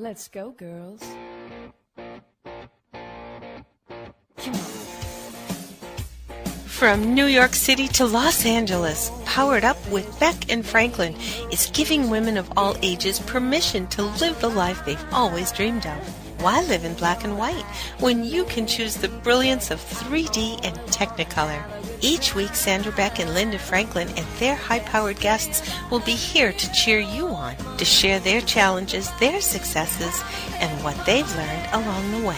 Let's go, girls. Come on. From New York City to Los Angeles, Powered Up with Beck and Franklin is giving women of all ages permission to live the life they've always dreamed of. Why live in black and white when you can choose the brilliance of 3D and Technicolor? Each week, Sandra, Beck, and Linda Franklin and their high-powered guests will be here to cheer you on, to share their challenges, their successes, and what they've learned along the way.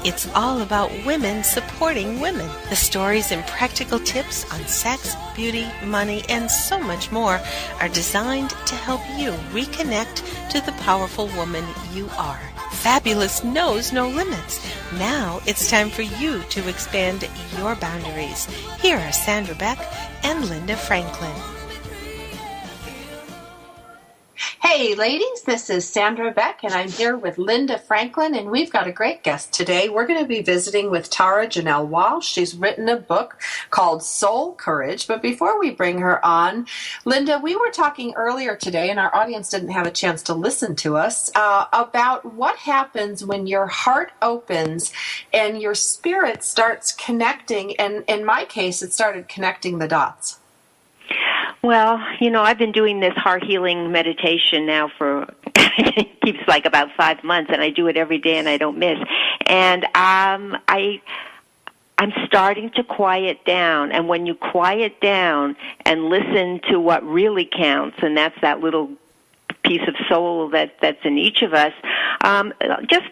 It's all about women supporting women. The stories and practical tips on sex, beauty, money, and so much more are designed to help you reconnect to the powerful woman you are. Fabulous knows no limits. Now it's time for you to expand your boundaries. Here are Sandra Beck and Linda Franklin. Hey ladies, this is Sandra Beck and I'm here with Linda Franklin and we've got a great guest today. We're going to be visiting with Tara Janelle Walsh. She's written a book called Soul Courage, but before we bring her on, Linda, we were talking earlier today and our audience didn't have a chance to listen to us about what happens when your heart opens and your spirit starts connecting, and in my case it started connecting the dots. Well, I've been doing this heart healing meditation now for, it keeps like about 5 months, and I do it every day and I don't miss. And I'm starting to quiet down, and when you quiet down and listen to what really counts, and that's that little piece of soul that's in each of us, just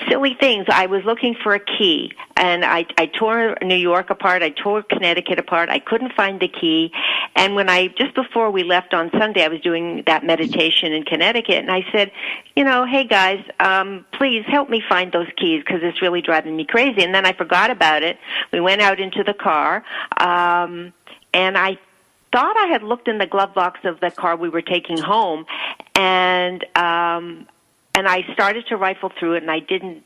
silly things. I was looking for a key, and I tore New York apart. I tore Connecticut apart. I couldn't find the key. And just before we left on Sunday, I was doing that meditation in Connecticut, and I said, hey guys, please help me find those keys because it's really driving me crazy. And then I forgot about it. We went out into the car, and I thought I had looked in the glove box of the car we were taking home, and I started to rifle through it, and I didn't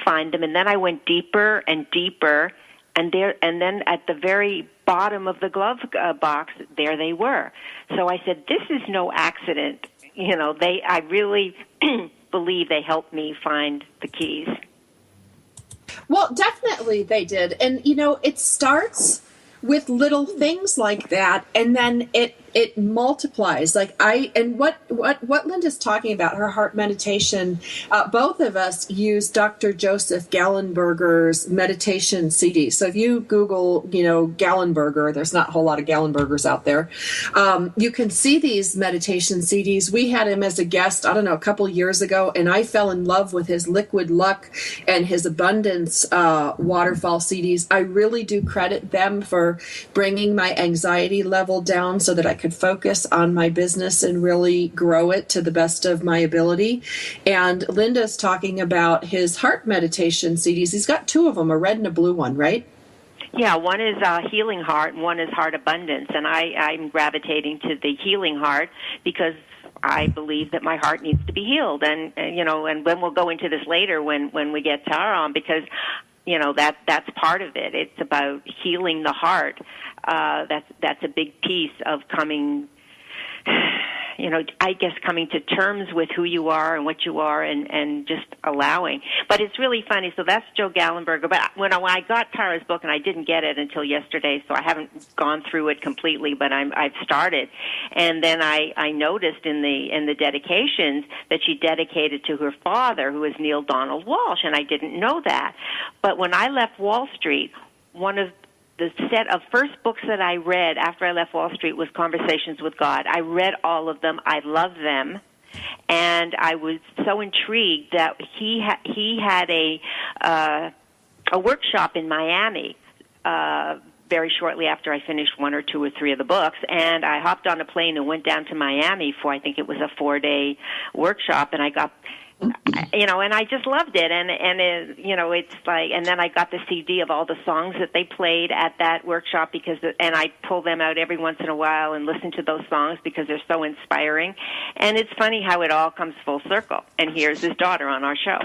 find them. And then I went deeper and deeper, and then at the very bottom of the glove box, there they were. So I said, "This is no accident." I really believe they helped me find the keys. Well, definitely they did, and it starts with little things like that, and then it multiplies. What Linda's talking about, her heart meditation, both of us use Dr. Joseph Gallenberger's meditation CD. So if you Google, Gallenberger, there's not a whole lot of Gallenbergers out there. You can see these meditation CDs. We had him as a guest, a couple years ago, and I fell in love with his Liquid Luck and his Abundance waterfall CDs. I really do credit them for bringing my anxiety level down so that I could focus on my business and really grow it to the best of my ability. And Linda's talking about his heart meditation CDs. He's got 2 of them, a red and a blue one, right? Yeah, one is Healing Heart and one is Heart Abundance. And I'm gravitating to the Healing Heart because I believe that my heart needs to be healed. And when we'll go into this later when we get Tara on, because that's part of it. It's about healing the heart. That's a big piece of coming to terms with who you are and what you are and just allowing. But it's really funny. So that's Joe Gallenberger. But when I got Tara's book, and I didn't get it until yesterday, so I haven't gone through it completely, but I've started. And then I noticed in the dedications that she dedicated to her father, who is Neil Donald Walsh, and I didn't know that. But when I left Wall Street, one of the set of first books that I read after I left Wall Street was Conversations with God. I read all of them. I loved them. And I was so intrigued that he had a workshop in Miami very shortly after I finished 1 or 2 or 3 of the books. And I hopped on a plane and went down to Miami for, I think it was a 4-day workshop, and I got and I just loved it, and it's like, and then I got the CD of all the songs that they played at that workshop and I pull them out every once in a while and listen to those songs because they're so inspiring, and it's funny how it all comes full circle. And here's his daughter on our show.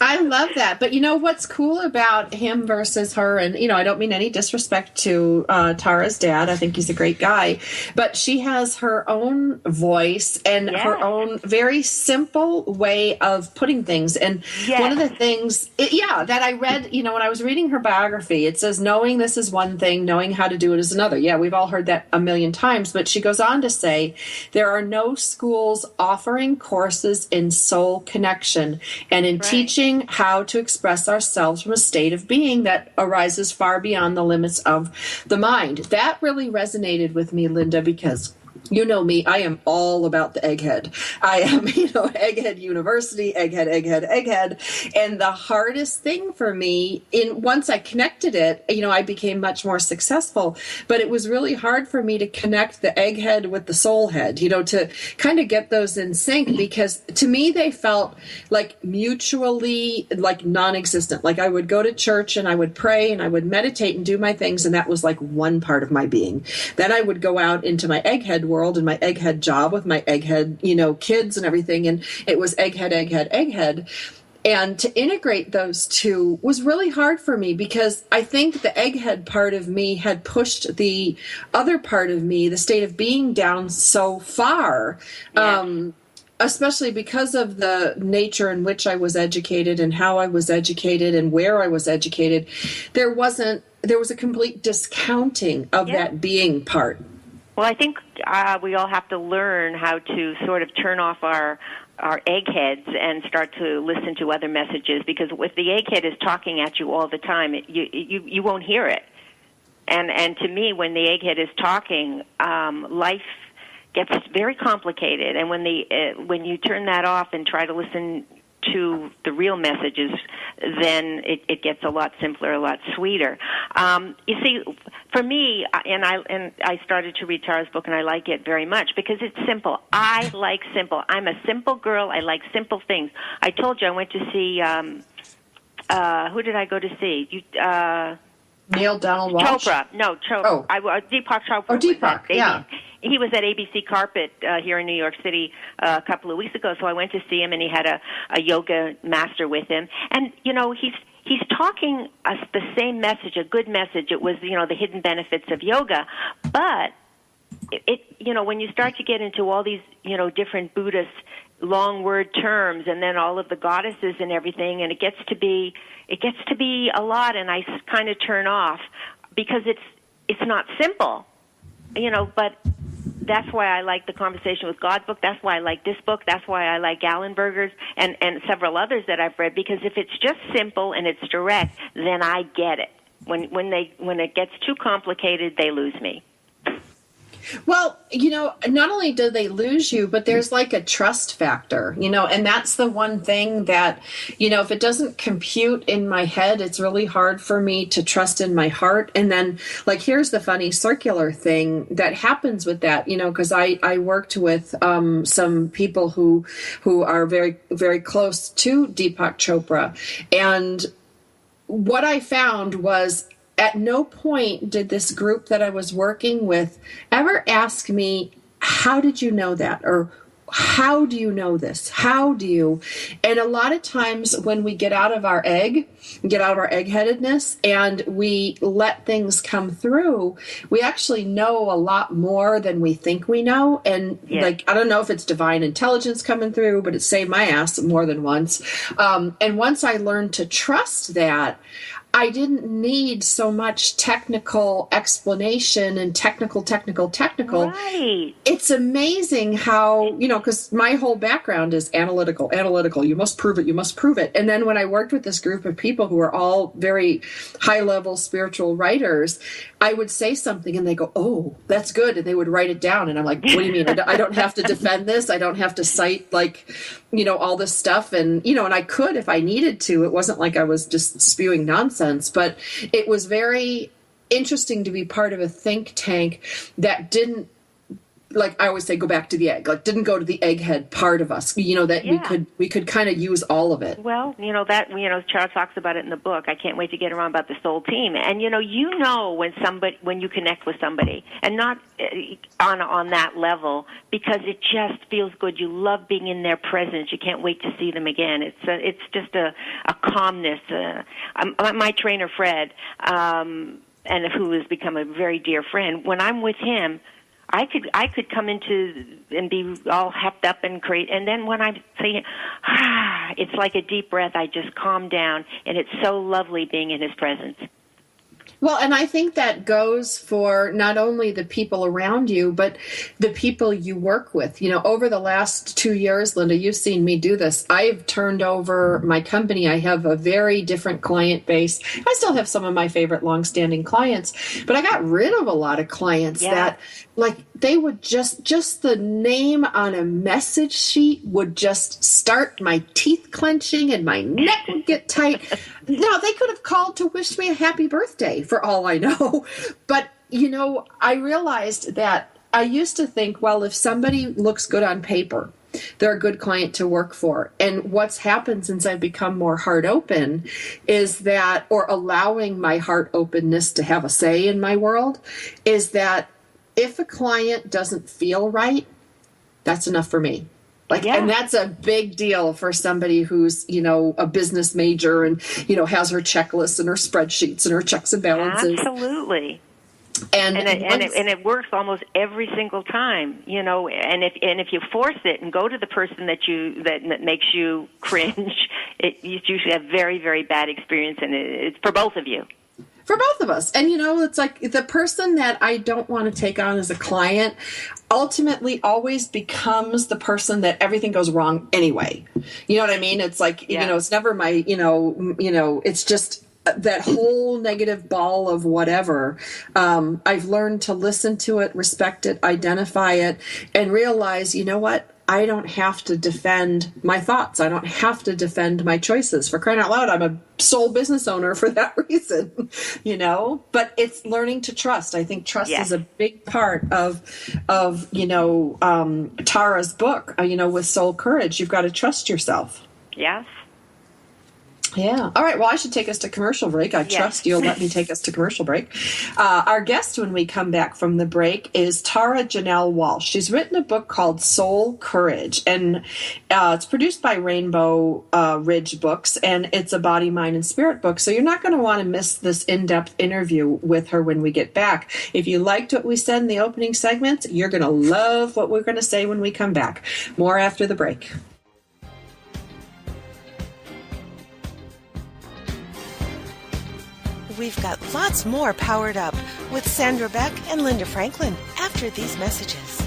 I love that. But you know what's cool about him versus her, and you know, I don't mean any disrespect to Tara's dad. I think he's a great guy, but she has her own voice and her own very simple way of putting things. And one of the things, that I read, you know, when I was reading her biography, it says, knowing this is one thing, knowing how to do it is another. Yeah, we've all heard that a million times, but she goes on to say, there are no schools offering courses in soul connection and in teaching how to express ourselves from a state of being that arises far beyond the limits of the mind. That really resonated with me, Linda, because you know me, I am all about the egghead. I am, egghead university, egghead. And the hardest thing for me, once I connected it, I became much more successful. But it was really hard for me to connect the egghead with the soul head, to kind of get those in sync, because to me, they felt like mutually like non-existent. Like I would go to church and I would pray and I would meditate and do my things. And that was like one part of my being. Then I would go out into my egghead world and my egghead job with my egghead, kids and everything. And it was egghead. And to integrate those two was really hard for me, because I think the egghead part of me had pushed the other part of me, the state of being, down so far. Especially because of the nature in which I was educated and how I was educated and where I was educated, there was a complete discounting of that being part. Well, I think we all have to learn how to sort of turn off our eggheads and start to listen to other messages, because if the egghead is talking at you all the time, you won't hear it. And to me, when the egghead is talking, life gets very complicated. And when you turn that off and try to listen to the real messages, then it gets a lot simpler, a lot sweeter. You see, for me, and I started to read Tara's book, and I like it very much because it's simple. I like simple. I'm a simple girl. I like simple things. I told you I went to see, who did I go to see? Neil Donald Walsh? Chopra. No, Chopra. Deepak Chopra. Oh, Deepak, yeah. He was at ABC Carpet here in New York City a couple of weeks ago, so I went to see him, and he had a yoga master with him. And, he's talking us the same message, a good message. It was, the hidden benefits of yoga. But, when you start to get into all these, different Buddhist long word terms, and then all of the goddesses and everything, and it gets to be a lot, and I kind of turn off because it's not simple, but that's why I like the Conversation with God book. That's why I like this book. That's why I like Gallenberger's and several others that I've read, because if it's just simple and it's direct, then I get it. When it gets too complicated, they lose me. Well, not only do they lose you, but there's like a trust factor, and that's the one thing that, if it doesn't compute in my head, it's really hard for me to trust in my heart. And then, like, here's the funny circular thing that happens with that, because I worked with some people who are very, very close to Deepak Chopra. And what I found was, at no point did this group that I was working with ever ask me, how did you know that? Or how do you know this? How do you? And a lot of times when we get out of our eggheadedness, and we let things come through, we actually know a lot more than we think we know. And I don't know if it's divine intelligence coming through, but it saved my ass more than once. And once I learned to trust that, I didn't need so much technical explanation and technical. Right. It's amazing how, because my whole background is analytical. You must prove it. And then when I worked with this group of people who are all very high-level spiritual writers, I would say something and they go, oh, that's good. And they would write it down. And I'm like, what do you mean? I don't have to defend this. I don't have to cite all this stuff. And, and I could if I needed to. It wasn't like I was just spewing nonsense, but it was very interesting to be part of a think tank that didn't I always say, go back to the egg. Like, didn't go to the egghead part of us. That we could kind of use all of it. Well, Charles talks about it in the book. I can't wait to get around about the soul team. And when you connect with somebody, and not on that level, because it just feels good. You love being in their presence. You can't wait to see them again. It's just a calmness. My trainer Fred, and who has become a very dear friend. When I'm with him, I could come into and be all hepped up and great, and then when I say, it's like a deep breath. I just calm down, and it's so lovely being in his presence. Well, and I think that goes for not only the people around you, but the people you work with. Over the last 2 years, Linda, you've seen me do this. I've turned over my company. I have a very different client base. I still have some of my favorite longstanding clients, but I got rid of a lot of clients that, they would just the name on a message sheet would just start my teeth clenching and my neck would get tight. Now, they could have called to wish me a happy birthday for all I know. But, I realized that I used to think, well, if somebody looks good on paper, they're a good client to work for. And what's happened since I've become more heart open is that, or allowing my heart openness to have a say in my world, is that if a client doesn't feel right, that's enough for me. And that's a big deal for somebody who's, a business major and, has her checklists and her spreadsheets and her checks and balances. Absolutely. And it works almost every single time, and if you force it and go to the person that makes you cringe, you usually have very, very bad experience, and it's for both of you. For both of us. And, it's like the person that I don't want to take on as a client ultimately always becomes the person that everything goes wrong anyway. You know what I mean? It's like, it's never my, it's just that whole negative ball of whatever. I've learned to listen to it, respect it, identify it, and realize, you know what? I don't have to defend my thoughts. I don't have to defend my choices. For crying out loud, I'm a sole business owner for that reason, But it's learning to trust. I think trust is a big part of Tara's book, with Soul Courage. You've got to trust yourself. Yes. Yeah. All right. Well, I should take us to commercial break. I trust you'll let me take us to commercial break. Our guest when we come back from the break is Tara Janelle Walsh. She's written a book called Soul Courage, and it's produced by Rainbow Ridge Books, and it's a body, mind, and spirit book. So you're not going to want to miss this in-depth interview with her when we get back. If you liked what we said in the opening segments, you're going to love what we're going to say when we come back. More after the break. We've got lots more Powered Up with Sandra Beck and Linda Franklin after these messages.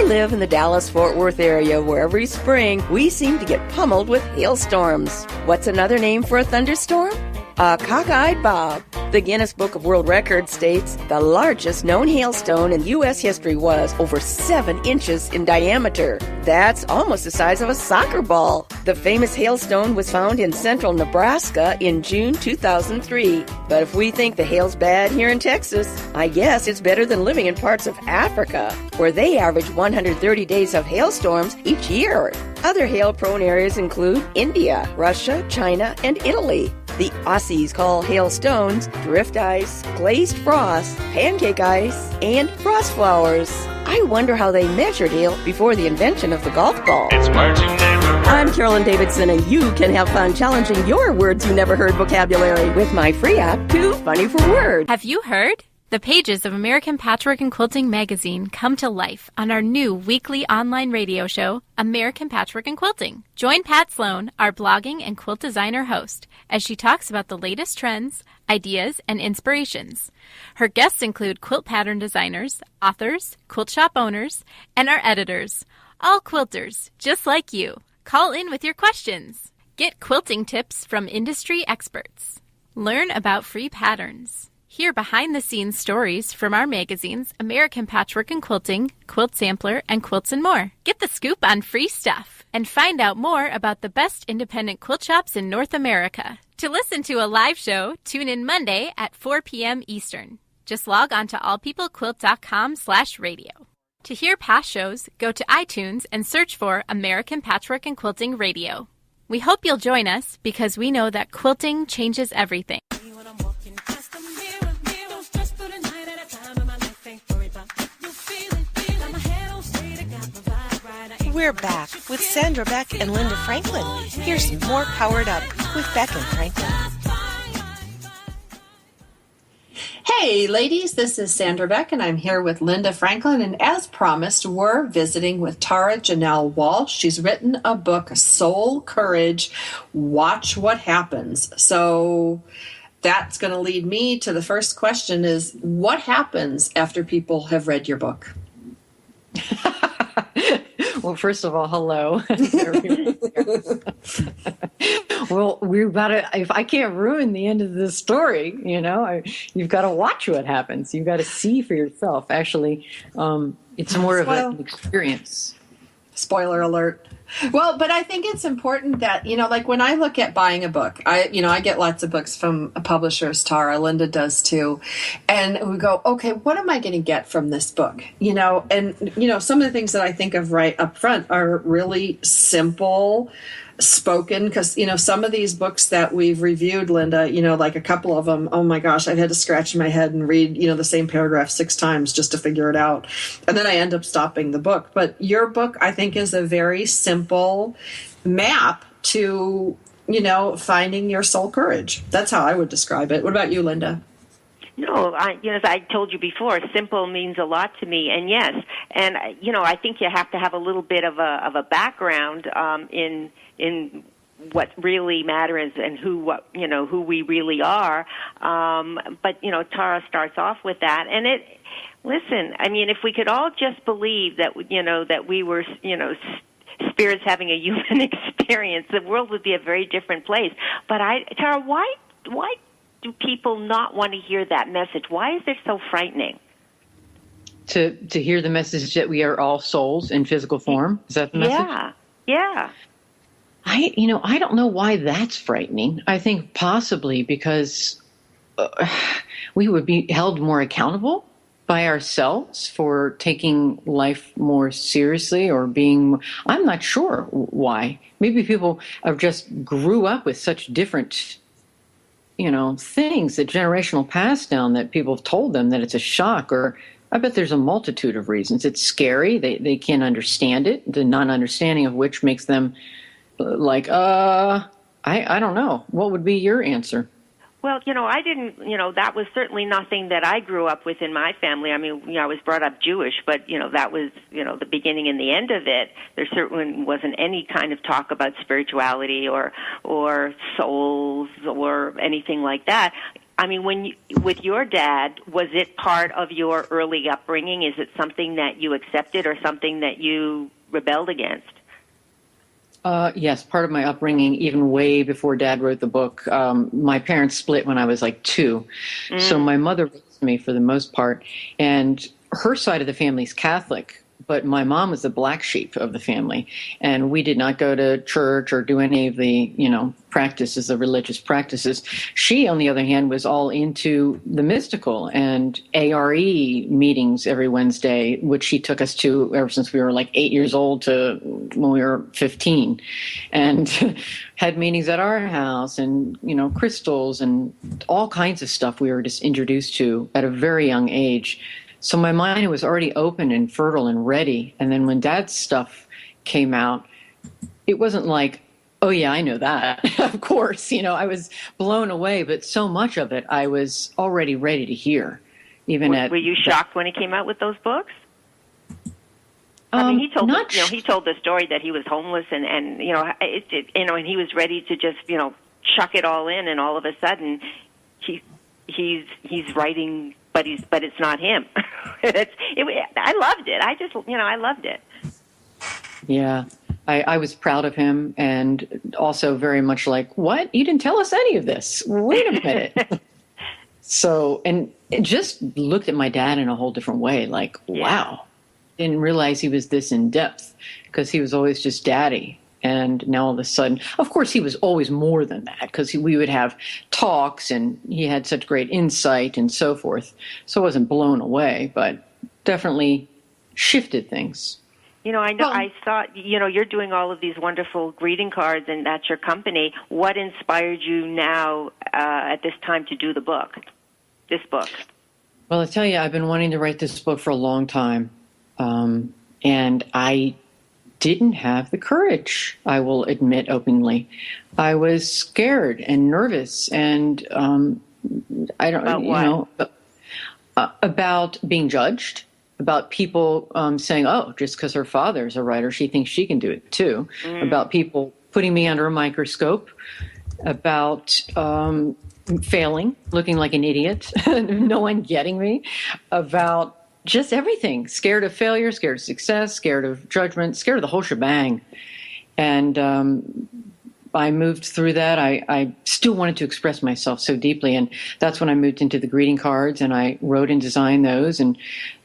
Live in the Dallas-Fort Worth area where every spring we seem to get pummeled with hailstorms. What's another name for a thunderstorm? A cockeyed bob. The Guinness Book of World Records states the largest known hailstone in U.S. history was over 7 inches in diameter. That's almost the size of a soccer ball. The famous hailstone was found in central Nebraska in June 2003. But if we think the hail's bad here in Texas, I guess it's better than living in parts of Africa, where they average 130 days of hailstorms each year. Other hail-prone areas include India, Russia, China, and Italy. The Aussies call hailstones drift ice, glazed frost, pancake ice, and frost flowers. I wonder how they measured hail before the invention of the golf ball. It's words you never heard. I'm Carolyn Davidson, and you can have fun challenging your words you never heard vocabulary with my free app, Too Funny for Words. Have you heard? The pages of American Patchwork and Quilting magazine come to life on our new weekly online radio show, American Patchwork and Quilting. Join Pat Sloan, our blogging and quilt designer host, as she talks about the latest trends, ideas, and inspirations. Her guests include quilt pattern designers, authors, quilt shop owners, and our editors, all quilters, just like you. Call in with your questions. Get quilting tips from industry experts. Learn about free patterns. Hear behind-the-scenes stories from our magazines, American Patchwork and Quilting, Quilt Sampler, and Quilts and More. Get the scoop on free stuff and find out more about the best independent quilt shops in North America. To listen to a live show, tune in Monday at 4 p.m. Eastern. Just log on to allpeoplequilt.com/radio. To hear past shows, go to iTunes and search for American Patchwork and Quilting Radio. We hope you'll join us because we know that quilting changes everything. We're back with Sandra Beck and Linda Franklin. Here's more Powered Up with Beck and Franklin. Hey, ladies, this is Sandra Beck, and I'm here with Linda Franklin. And as promised, we're visiting with Tara Janelle Walsh. She's written a book, Soul Courage, Watch What Happens. So that's going to lead me to the first question is, what happens after people have read your book? Well, first of all, hello. Well, we've got to, if I can't ruin the end of this story, you've got to watch what happens. You've got to see for yourself. Actually, it's more of an experience. Spoiler alert. Well, but I think it's important that, like when I look at buying a book, I get lots of books from publishers, Tara, Linda does too. And we go, okay, what am I going to get from this book? And some of the things that I think of right up front are really simple spoken, because some of these books that we've reviewed, Linda, like a couple of them, oh my gosh, I've had to scratch my head and read the same paragraph 6 times just to figure it out, and then I end up stopping the book. But your book, I think, is a very simple map to finding your soul courage. That's how I would describe it. What about you, Linda? No, as I told you before, simple means a lot to me, and yes, and I think you have to have a little bit of a background in what really matters and who we really are. But Tara starts off with that, and listen, I mean, if we could all just believe that that we were spirits having a human experience, the world would be a very different place. But Tara, why do people not want to hear that message? Why is it so frightening? To hear the message that we are all souls in physical form? Is that the message? Yeah. I don't know why that's frightening. I think possibly because we would be held more accountable by ourselves for taking life more seriously or being, I'm not sure why. Maybe people have just grew up with such different things, that generational pass down that people have told them that it's a shock, or I bet there's a multitude of reasons. It's scary. They can't understand it. The non-understanding of which makes them like, I don't know. What would be your answer? Well, I didn't, that was certainly nothing that I grew up with in my family. I mean, I was brought up Jewish, but, that was, the beginning and the end of it. There certainly wasn't any kind of talk about spirituality or souls or anything like that. I mean, with your dad, was it part of your early upbringing? Is it something that you accepted or something that you rebelled against? Yes, part of my upbringing, even way before Dad wrote the book. My parents split when I was like 2. So my mother raised me for the most part. And her side of the family is Catholic, but my mom was the black sheep of the family. And we did not go to church or do any of the, practices, the religious practices. She, on the other hand, was all into the mystical and ARE meetings every Wednesday, which she took us to ever since we were like 8 years old to when we were 15, and had meetings at our house and, crystals and all kinds of stuff we were just introduced to at a very young age. So my mind was already open and fertile and ready. And then when Dad's stuff came out, it wasn't like, oh, yeah, I know that. Of course, I was blown away. But so much of it I was already ready to hear. Were you shocked when he came out with those books? I mean, he told he told the story that he was homeless and and he was ready to just chuck it all in, and all of a sudden he's writing. But it's not him. I loved it. I loved it. Yeah, I was proud of him, and also very much like, what? You didn't tell us any of this. Wait a minute. So, and it just looked at my dad in a whole different way, like, wow, didn't realize he was this in depth, because he was always just daddy. And now all of a sudden, of course, he was always more than that, because we would have talks and he had such great insight and so forth. So I wasn't blown away, but definitely shifted things. You know, I know. I thought, you know, you're doing all of these wonderful greeting cards, and that's your company. What inspired you now at this time to do this book? Well, I tell you, I've been wanting to write this book for a long time, and I didn't have the courage, I will admit openly. I was scared and nervous, and I don't know, about being judged, about people saying, oh, just because her father's a writer, she thinks she can do it too, about people putting me under a microscope, about failing, looking like an idiot, no one getting me, about just everything, scared of failure, scared of success, scared of judgment, scared of the whole shebang. And I moved through that. I still wanted to express myself so deeply, and that's when I moved into the greeting cards, and I wrote and designed those. And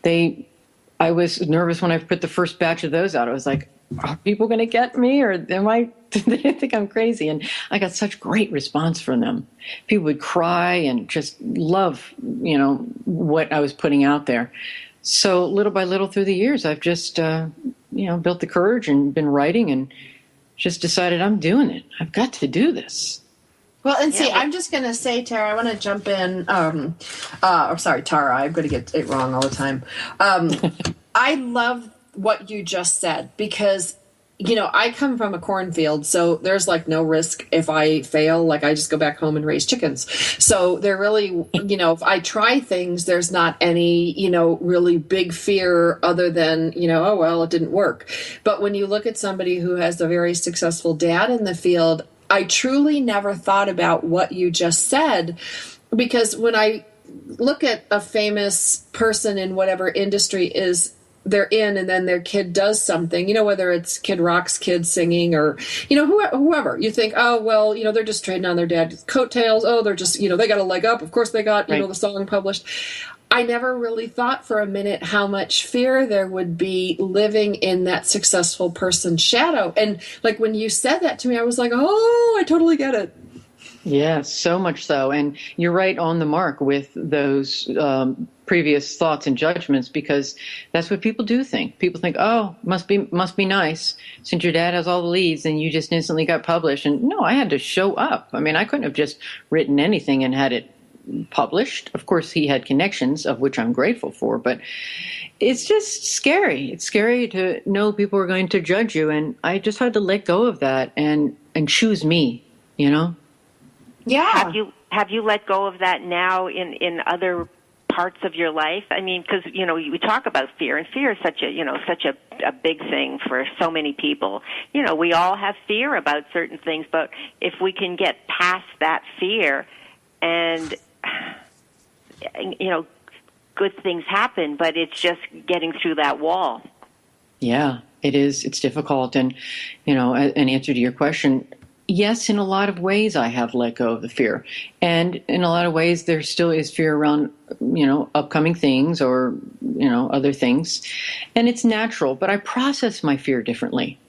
I was nervous when I put the first batch of those out. I was like, are people going to get me, or do they think I'm crazy? And I got such great response from them. People would cry and just love, you know, what I was putting out there. So little by little through the years, I've just, built the courage and been writing and just decided I'm doing it. I've got to do this. Well, and see, I'm just going to say, Tara, I want to jump in. Sorry, Tara, I'm going to get it wrong all the time. I love what you just said, because you know, I come from a cornfield, so there's like no risk if I fail. Like, I just go back home and raise chickens. So there really, you know, if I try things, there's not any, you know, really big fear other than, you know, oh, well, it didn't work. But when you look at somebody who has a very successful dad in the field, I truly never thought about what you just said, because when I look at a famous person in whatever industry is they're in, and then their kid does something, you know, whether it's Kid Rock's kid singing or, you know, whoever, you think, oh, well, you know, they're just trading on their dad's coattails. Oh, they're just, you know, they got a leg up. Of course they got, you know, the song published. I never really thought for a minute how much fear there would be living in that successful person's shadow. And like, when you said that to me, I was like, oh, I totally get it. Yeah, so much so. And you're right on the mark with those previous thoughts and judgments, because that's what people do think. People think, oh, must be nice. Since your dad has all the leads and you just instantly got published. And no, I had to show up. I mean, I couldn't have just written anything and had it published. Of course, he had connections, of which I'm grateful for, but it's just scary. It's scary to know people are going to judge you. And I just had to let go of that and choose me, you know? Yeah. Have you let go of that now in other parts of your life? I mean, because, you know, we talk about fear, and fear is such a big thing for so many people. You know, we all have fear about certain things, but if we can get past that fear, and, you know, good things happen, but it's just getting through that wall. Yeah, it is. It's difficult. And, you know, an answer to your question, yes, in a lot of ways I have let go of the fear. And in a lot of ways there still is fear around, you know, upcoming things or, you know, other things. And it's natural, but I process my fear differently.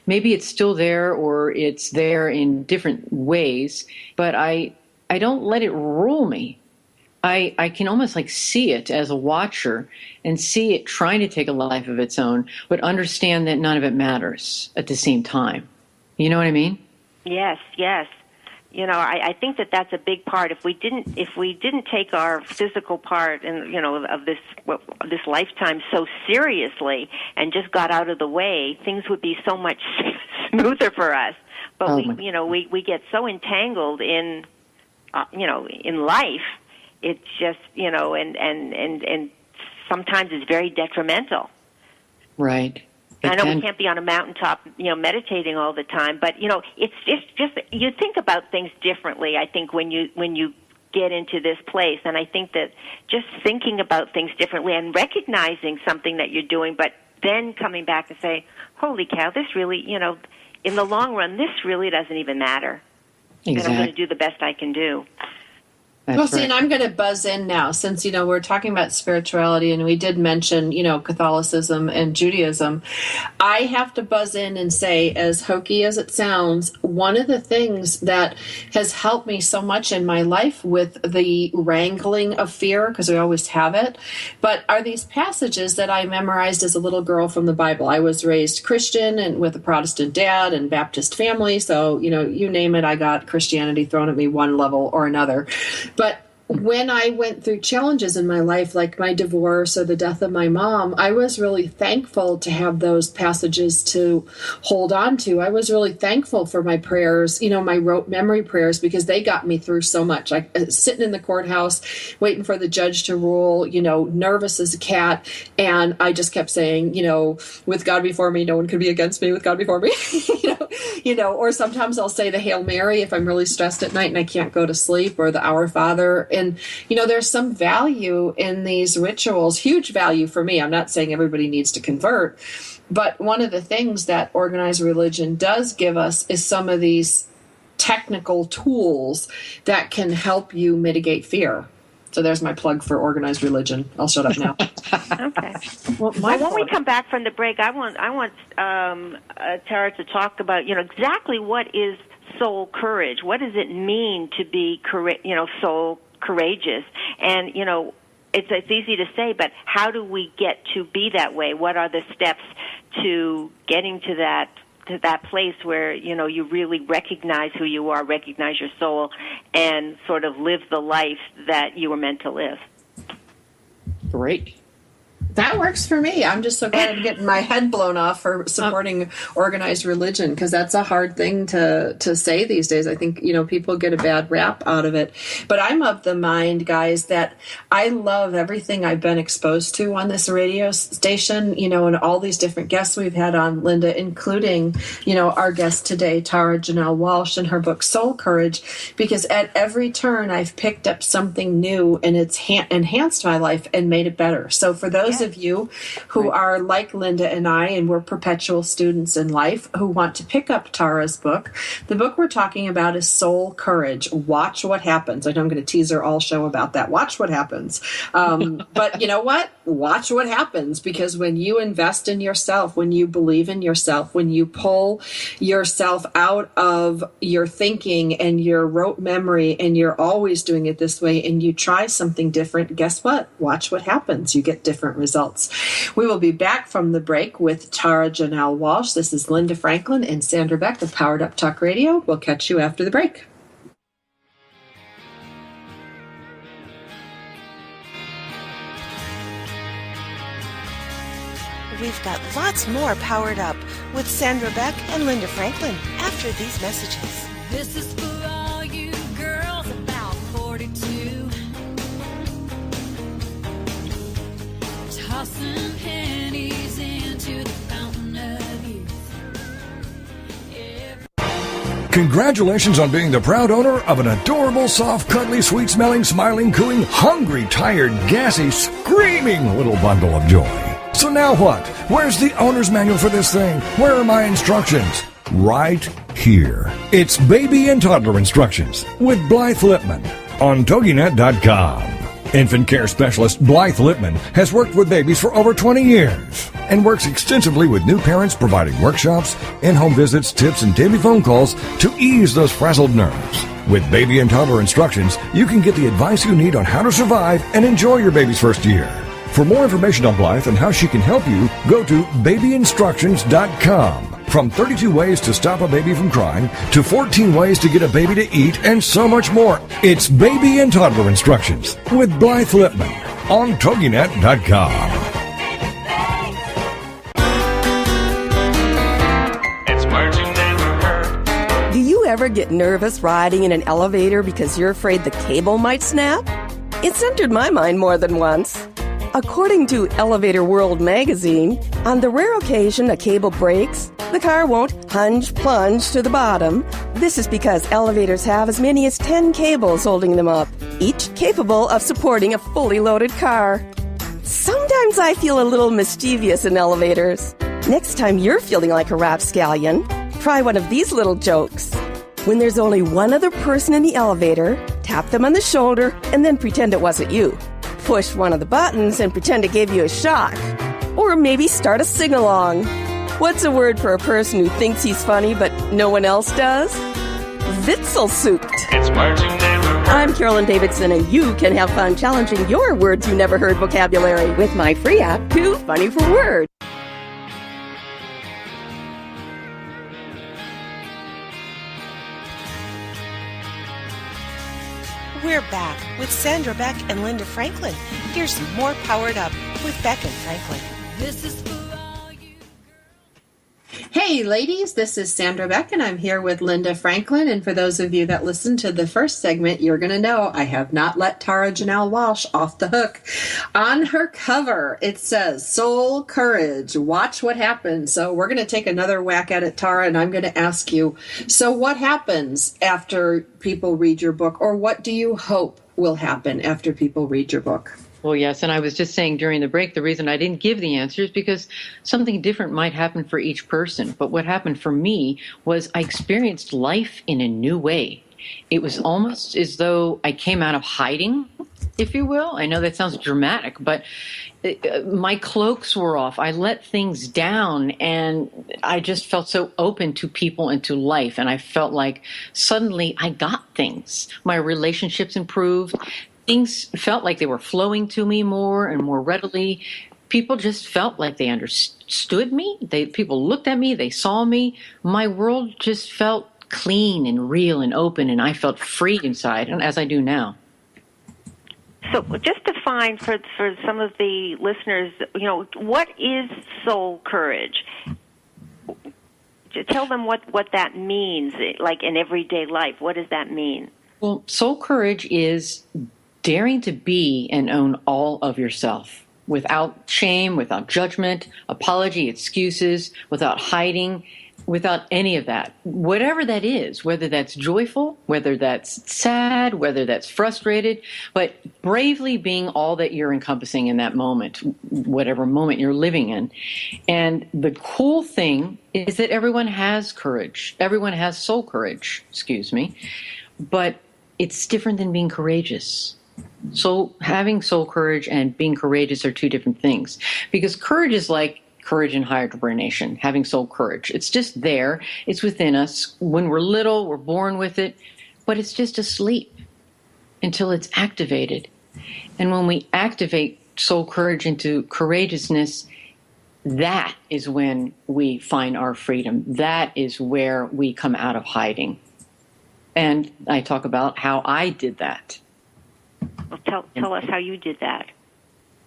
Maybe it's still there, or it's there in different ways, but I don't let it rule me. I can almost like see it as a watcher and see it trying to take a life of its own, but understand that none of it matters at the same time. You know what I mean? Yes, yes. You know, I think that that's a big part. If we didn't take our physical part and, you know, of this lifetime so seriously and just got out of the way, things would be so much smoother for us. But we get so entangled in in life. It's just, you know, and sometimes it's very detrimental. Right. I know we can't be on a mountaintop, you know, meditating all the time, but, you know, it's just you think about things differently, I think, when you get into this place. And I think that just thinking about things differently and recognizing something that you're doing, but then coming back and say, holy cow, this really, you know, in the long run, this really doesn't even matter. Exactly. And I'm going to do the best I can do. Well, see, and I'm going to buzz in now since, we're talking about spirituality and we did mention, Catholicism and Judaism. I have to buzz in and say, as hokey as it sounds, one of the things that has helped me so much in my life with the wrangling of fear, because we always have it, but are these passages that I memorized as a little girl from the Bible. I was raised Christian and with a Protestant dad and Baptist family. So, you name it, I got Christianity thrown at me one level or another. But when I went through challenges in my life, like my divorce or the death of my mom, I was really thankful to have those passages to hold on to. I was really thankful for my prayers, my rote memory prayers, because they got me through so much. Like sitting in the courthouse, waiting for the judge to rule, nervous as a cat. And I just kept saying, with God before me, no one could be against me, with God before me, or sometimes I'll say the Hail Mary if I'm really stressed at night and I can't go to sleep, or the Our Father. And, there's some value in these rituals, huge value for me. I'm not saying everybody needs to convert, but one of the things that organized religion does give us is some of these technical tools that can help you mitigate fear. So there's my plug for organized religion. I'll shut up now. Okay. Well, when we come back from the break, I want Tara to talk about, exactly what is soul courage. What does it mean to be, soul courageous? And, it's easy to say, but how do we get to be that way? What are the steps to getting to that place where, you really recognize who you are, recognize your soul, and sort of live the life that you were meant to live? Great. That works for me. I'm just so glad I'm getting my head blown off for supporting organized religion, because that's a hard thing to say these days. I think, people get a bad rap out of it. But I'm of the mind, guys, that I love everything I've been exposed to on this radio station, and all these different guests we've had on, Linda, including, our guest today, Tara Janelle Walsh, and her book, Soul Courage, because at every turn I've picked up something new and it's enhanced my life and made it better. So for those of you who are like Linda and I, and we're perpetual students in life who want to pick up Tara's book, the book we're talking about is Soul Courage. Watch what happens. I know I'm going to tease her all show about that. Watch what happens. But you know what? Watch what happens, because when you invest in yourself, when you believe in yourself, when you pull yourself out of your thinking and your rote memory, and you're always doing it this way, and you try something different, guess what? Watch what happens. You get different results. We will be back from the break with Tara Janelle Walsh. This is Linda Franklin and Sandra Beck of Powered Up Talk Radio. We'll catch you after the break. We've got lots more Powered Up with Sandra Beck and Linda Franklin after these messages. This is for all you girls about 42. Tossing pennies into the fountain of youth. Congratulations on being the proud owner of an adorable, soft, cuddly, sweet-smelling, smiling, cooing, hungry, tired, gassy, screaming little bundle of joy. So now what? Where's the owner's manual for this thing? Where are my instructions? Right here. It's Baby and Toddler Instructions with Blythe Lipman on TogiNet.com. Infant care specialist Blythe Lipman has worked with babies for over 20 years and works extensively with new parents, providing workshops, in-home visits, tips, and daily phone calls to ease those frazzled nerves. With Baby and Toddler Instructions, you can get the advice you need on how to survive and enjoy your baby's first year. For more information on Blythe and how she can help you, go to babyinstructions.com. From 32 ways to stop a baby from crying to 14 ways to get a baby to eat and so much more. It's Baby and Toddler Instructions with Blythe Lipman on TogiNet.com. It's words you never heard. Do you ever get nervous riding in an elevator because you're afraid the cable might snap? It's entered my mind more than once. According to Elevator World magazine, on the rare occasion a cable breaks, the car won't plunge to the bottom. This is because elevators have as many as 10 cables holding them up, each capable of supporting a fully loaded car. Sometimes I feel a little mischievous in elevators. Next time you're feeling like a rapscallion, try one of these little jokes. When there's only one other person in the elevator, Tap them on the shoulder and then pretend it wasn't you. Push one of the buttons and pretend it gave you a shock. Or maybe start a sing-along. What's a word for a person who thinks he's funny but no one else does? Witzelsucht. It's words you never heard. I'm Carolyn Davidson, and you can have fun challenging your words you never heard vocabulary with my free app, Too Funny for Words. We're back with Sandra Beck and Linda Franklin. Here's more Powered Up with Beck and Franklin. This is for all you. Hey ladies, this is Sandra Beck and I'm here with Linda Franklin, and for those of you that listened to the first segment, you're going to know I have not let Tara Janelle Walsh off the hook. On her cover, it says, Soul Courage, watch what happens. So we're going to take another whack at it, Tara, and I'm going to ask you, so what happens after people read your book, or what do you hope will happen after people read your book? Well, yes, and I was just saying during the break, the reason I didn't give the answers because something different might happen for each person. But what happened for me was I experienced life in a new way. It was almost as though I came out of hiding, if you will. I know that sounds dramatic, but my cloaks were off. I let things down, and I just felt so open to people and to life. And I felt like suddenly I got things. My relationships improved. Things felt like they were flowing to me more and more readily. People just felt like they understood me. People looked at me. They saw me. My world just felt clean and real and open, and I felt free inside, and as I do now. So just define for some of the listeners, what is soul courage? Tell them what that means, like in everyday life. What does that mean? Well, soul courage is daring to be and own all of yourself without shame, without judgment, apology, excuses, without hiding, without any of that. Whatever that is, whether that's joyful, whether that's sad, whether that's frustrated, but bravely being all that you're encompassing in that moment, whatever moment you're living in. And the cool thing is that everyone has courage. Everyone has soul courage, but it's different than being courageous. So having soul courage and being courageous are two different things, because courage is like courage and hibernation, having soul courage. It's just there. It's within us. When we're little, we're born with it, but it's just asleep until it's activated. And when we activate soul courage into courageousness, that is when we find our freedom. That is where we come out of hiding. And I talk about how I did that. Well, tell us how you did that.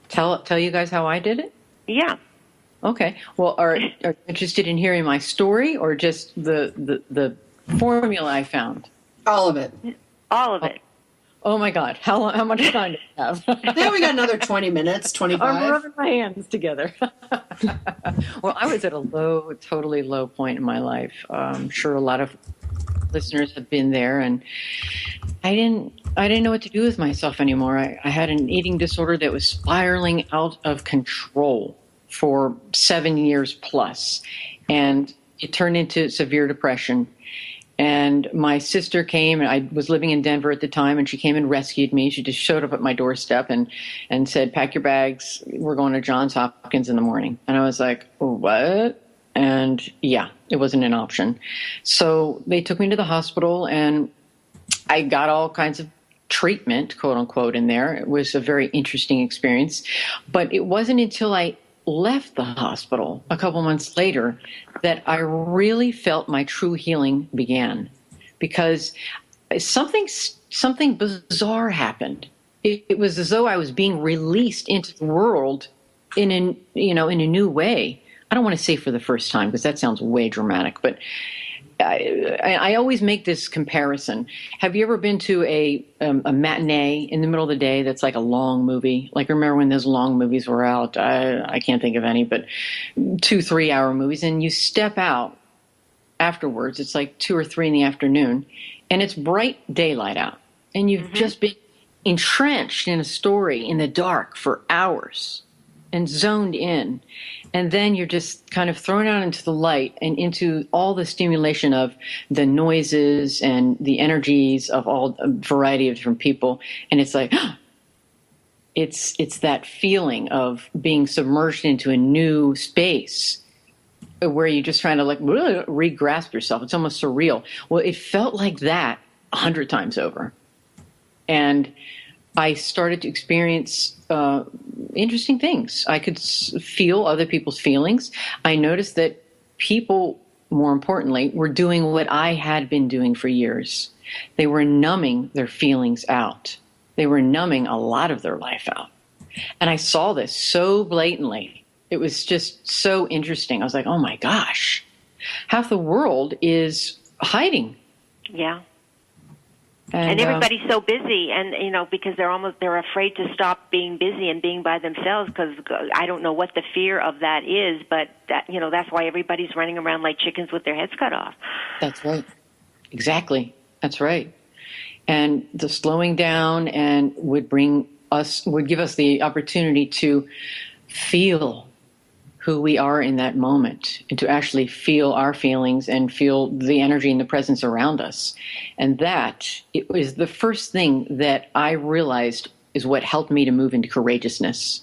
Tell you guys how I did it? Yeah. Okay. Well, are you interested in hearing my story or just the formula I found? All of it. All of it. Oh my God. How much time do we have? Then we got another 20 minutes, 25. I'm rubbing my hands together. Well, I was at a totally low point in my life. I'm sure a lot of listeners have been there, and I didn't know what to do with myself anymore. I had an eating disorder that was spiraling out of control for 7 years plus, and it turned into severe depression. And my sister came, and I was living in Denver at the time, and she came and rescued me. She just showed up at my doorstep and said, "Pack your bags. We're going to Johns Hopkins in the morning." And I was like, "What?" And yeah, it wasn't an option. So they took me to the hospital, and I got all kinds of treatment, quote unquote, in there. It was a very interesting experience. But it wasn't until I left the hospital a couple months later that I really felt my true healing began, because something bizarre happened. It was as though I was being released into the world in a new way. I don't want to say for the first time, because that sounds way dramatic, but I always make this comparison. Have you ever been to a matinee in the middle of the day that's like a long movie? Like, remember when those long movies were out? I can't think of any, but 2-3 hour movies. And you step out afterwards. It's like 2 or 3 in the afternoon, and it's bright daylight out. And you've just been entrenched in a story in the dark for hours. and zoned in. And then you're just kind of thrown out into the light and into all the stimulation of the noises and the energies of all a variety of different people. And it's like, it's that feeling of being submerged into a new space where you're just trying to like really re-grasp yourself. It's almost surreal. Well, it felt like that 100 times over. And I started to experience interesting things. I could feel other people's feelings. I noticed that people, more importantly, were doing what I had been doing for years. They were numbing their feelings out. They were numbing a lot of their life out. And I saw this so blatantly. It was just so interesting. I was like, oh my gosh, half the world is hiding. Yeah. And everybody's so busy, and because they're afraid to stop being busy and being by themselves, because I don't know what the fear of that is, but that's why everybody's running around like chickens with their heads cut off. That's right. Exactly. That's right. And the slowing down and would give us the opportunity to feel who we are in that moment, and to actually feel our feelings and feel the energy and the presence around us. And that it was the first thing that I realized is what helped me to move into courageousness,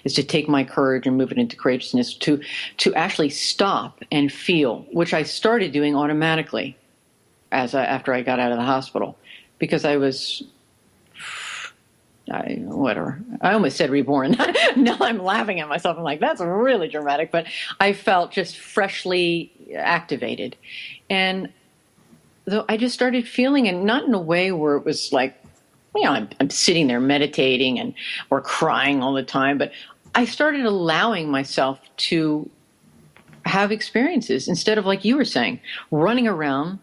is to take my courage and move it into courageousness, to actually stop and feel, which I started doing automatically after I got out of the hospital, because I was whatever. I almost said reborn. Now I'm laughing at myself. I'm like, that's really dramatic. But I felt just freshly activated. And though I just started feeling, and not in a way where it was like, I'm sitting there meditating or crying all the time, but I started allowing myself to have experiences instead of, like you were saying, running around,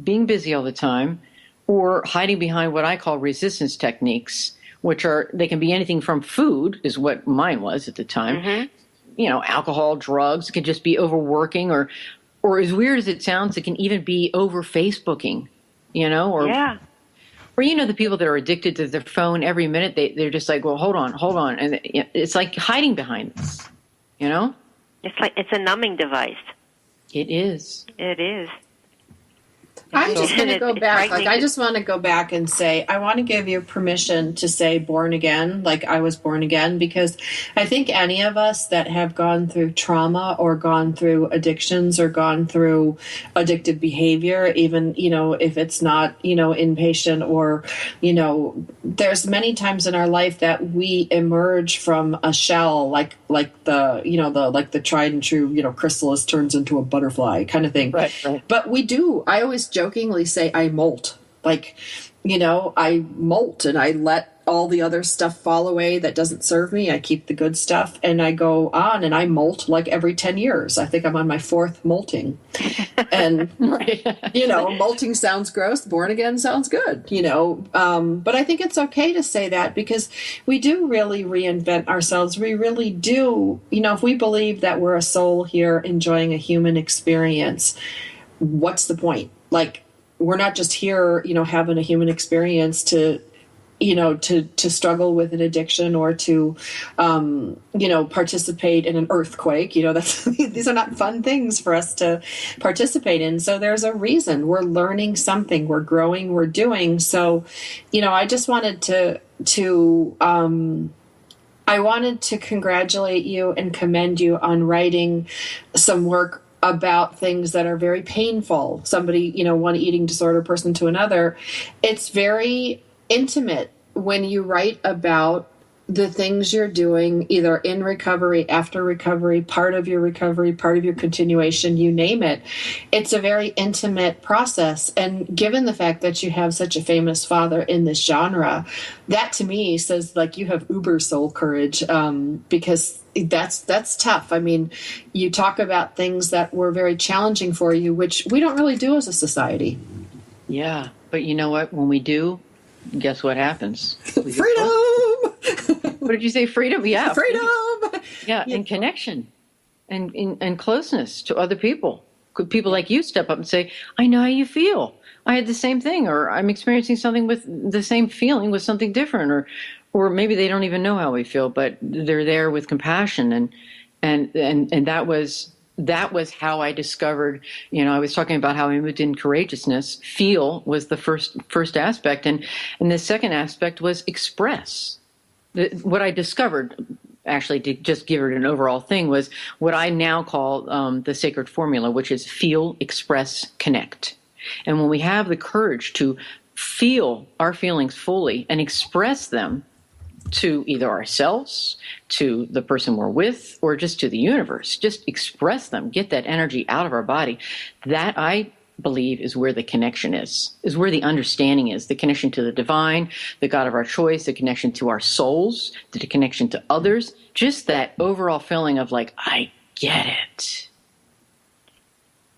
being busy all the time, or hiding behind what I call resistance techniques, which they can be anything from food, is what mine was at the time. Mm-hmm. Alcohol, drugs. It could just be overworking, or as weird as it sounds, it can even be over Facebooking, or the people that are addicted to their phone every minute, they're just like, well, hold on. And it's like hiding behind this, It's like, it's a numbing device. It is. It is. I'm just going to go back. I just want to go back and say, I want to give you permission to say born again, like I was born again, because I think any of us that have gone through trauma or gone through addictions or gone through addictive behavior, even, if it's not, inpatient or, there's many times in our life that we emerge from a shell, like the tried and true, chrysalis turns into a butterfly kind of thing. Right. But I always jokingly say I molt. Like, I molt and I let all the other stuff fall away that doesn't serve me. I keep the good stuff and I go on and I molt like every 10 years. I think I'm on my 4th molting. And, molting sounds gross. Born again sounds good, But I think it's okay to say that because we do really reinvent ourselves. We really do. If we believe that we're a soul here enjoying a human experience, what's the point? Like, we're not just here, having a human experience to struggle with an addiction or to, participate in an earthquake. These are not fun things for us to participate in. So there's a reason we're learning something, we're growing, we're doing. So, I just wanted I wanted to congratulate you and commend you on writing some work about things that are very painful. Somebody, one eating disorder person to another. It's very intimate when you write about the things you're doing, either in recovery, after recovery, part of your continuation, you name it. It's a very intimate process. And given the fact that you have such a famous father in this genre, that to me says like you have uber soul courage, because that's tough. I mean, you talk about things that were very challenging for you, which we don't really do as a society. Yeah, but you know what? When we do, guess what happens? Freedom! What did you say? Freedom? Yeah. Freedom! Yeah, and connection and closeness to other people. Could people like you step up and say, I know how you feel. I had the same thing, or I'm experiencing something with the same feeling with something different, or maybe they don't even know how we feel, but they're there with compassion. And that was how I discovered, I was talking about how I moved in courageousness. Feel was the first aspect. And the second aspect was express. What I discovered, actually, to just give it an overall thing, was what I now call the sacred formula, which is feel, express, connect. And when we have the courage to feel our feelings fully and express them to either ourselves, to the person we're with, or just to the universe, just express them, get that energy out of our body, that I believe is where the connection is where the understanding is, the connection to the divine, the God of our choice, the connection to our souls, the connection to others, just that overall feeling of like, I get it.